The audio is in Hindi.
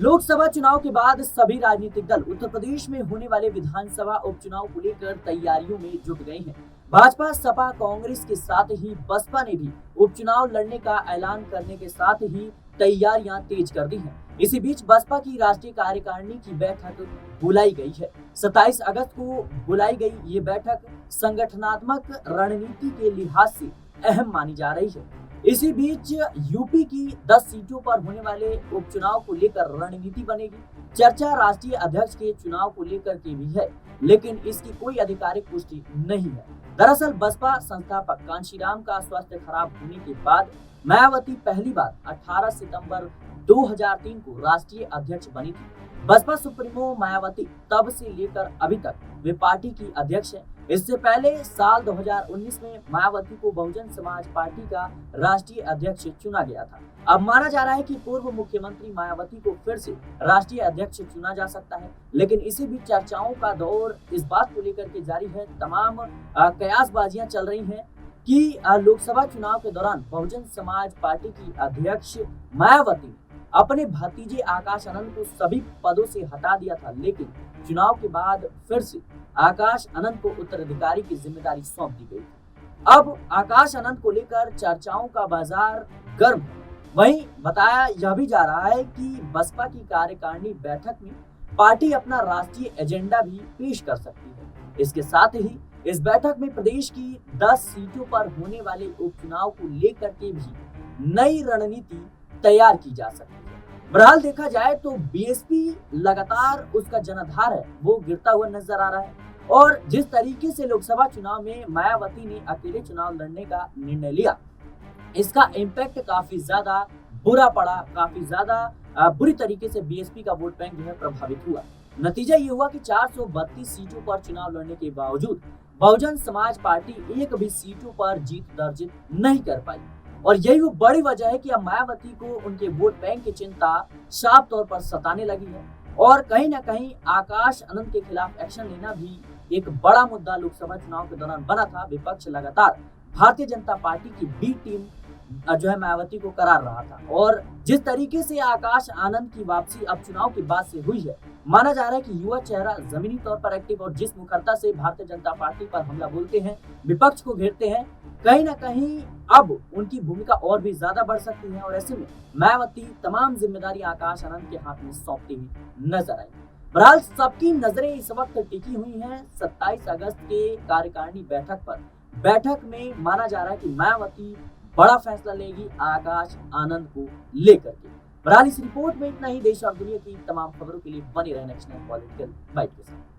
लोकसभा चुनाव के बाद सभी राजनीतिक दल उत्तर प्रदेश में होने वाले विधानसभा उपचुनाव को लेकर तैयारियों में जुट गए हैं। भाजपा, सपा, कांग्रेस के साथ ही बसपा ने भी उपचुनाव लड़ने का ऐलान करने के साथ ही तैयारियां तेज कर दी हैं। इसी बीच बसपा की राष्ट्रीय कार्यकारिणी की बैठक बुलाई गई है। 27 अगस्त को बुलाई गई ये बैठक संगठनात्मक रणनीति के लिहाज से अहम मानी जा रही है। इसी बीच यूपी की 10 सीटों पर होने वाले उपचुनाव को लेकर रणनीति बनेगी। चर्चा राष्ट्रीय अध्यक्ष के चुनाव को लेकर की भी है, लेकिन इसकी कोई आधिकारिक पुष्टि नहीं है। दरअसल बसपा संस्थापक कांशीराम का स्वास्थ्य खराब होने के बाद मायावती पहली बार 18 सितंबर 2003 को राष्ट्रीय अध्यक्ष बनी थी। बसपा सुप्रीमो मायावती तब से लेकर अभी तक वे पार्टी की अध्यक्ष हैं। इससे पहले साल 2019 में मायावती को बहुजन समाज पार्टी का राष्ट्रीय अध्यक्ष चुना गया था। अब माना जा रहा है कि पूर्व मुख्यमंत्री मायावती को फिर से राष्ट्रीय अध्यक्ष चुना जा सकता है, लेकिन इसी बीच चर्चाओं का दौर इस बात को लेकर के जारी है। तमाम कयासबाजियां चल रही हैं कि लोकसभा चुनाव के दौरान बहुजन समाज पार्टी की अध्यक्ष मायावती अपने भतीजे आकाश आनंद को सभी पदों से हटा दिया था, लेकिन चुनाव के बाद फिर से आकाश आनंद को उत्तराधिकारी की जिम्मेदारी सौंप दी गई। अब आकाश आनंद को लेकर चर्चाओं का बाजार गर्म है। वहीं बताया यह भी जा रहा है कि बसपा की कार्यकारिणी बैठक में पार्टी अपना राष्ट्रीय एजेंडा भी पेश कर सकती है। इसके साथ ही इस बैठक में प्रदेश की 10 सीटों पर होने वाले उपचुनाव को लेकर के भी नई रणनीति तैयार की जा सकती है। बहरहाल देखा जाए तो बीएसपी लगातार उसका जनाधार है वो गिरता हुआ नजर आ रहा है, और जिस तरीके से लोकसभा चुनाव में मायावती ने अकेले चुनाव लड़ने का निर्णय लिया, इसका इम्पैक्ट काफी ज्यादा बुरा पड़ा। काफी ज्यादा बुरी तरीके से बीएसपी का वोट बैंक जो है प्रभावित हुआ। नतीजा ये हुआ कि 432 सीटों पर चुनाव लड़ने के बावजूद बहुजन समाज पार्टी एक भी सीटों पर जीत दर्ज नहीं कर पाई, और यही वो बड़ी वजह है कि अब मायावती को उनके वोट बैंक की चिंता साफ तौर पर सताने लगी है, और कहीं ना कहीं आकाश आनंद के खिलाफ एक्शन लेना भी एक बड़ा मुद्दा लोकसभा चुनाव के दौरान बना था। विपक्ष लगातार भारतीय जनता पार्टी की बी टीम जो है मायावती को करार रहा था, और जिस तरीके से आकाश आनंद की वापसी अब चुनाव के बाद से हुई है, माना जा रहा है कि युवा चेहरा जमीनी तौर पर एक्टिव और जिस मुखरता से भारतीय जनता पार्टी पर हमला बोलते हैं, विपक्ष को घेरते हैं, कहीं ना कहीं अब उनकी भूमिका और भी ज्यादा बढ़ सकती है, और ऐसे में मायावती तमाम जिम्मेदारी आकाश आनंद के हाथ में सौंपती हुई नजर आई। बहरहाल सबकी नजरें इस वक्त टिकी हुई हैं 27 अगस्त के कार्यकारिणी बैठक पर। बैठक में माना जा रहा है कि मायावती बड़ा फैसला लेगी आकाश आनंद को लेकर के। बहरहाल इस रिपोर्ट में इतना ही। देश और दुनिया की तमाम खबरों के लिए बने रहना नेशनल पॉलिटिकल बाइट के साथ।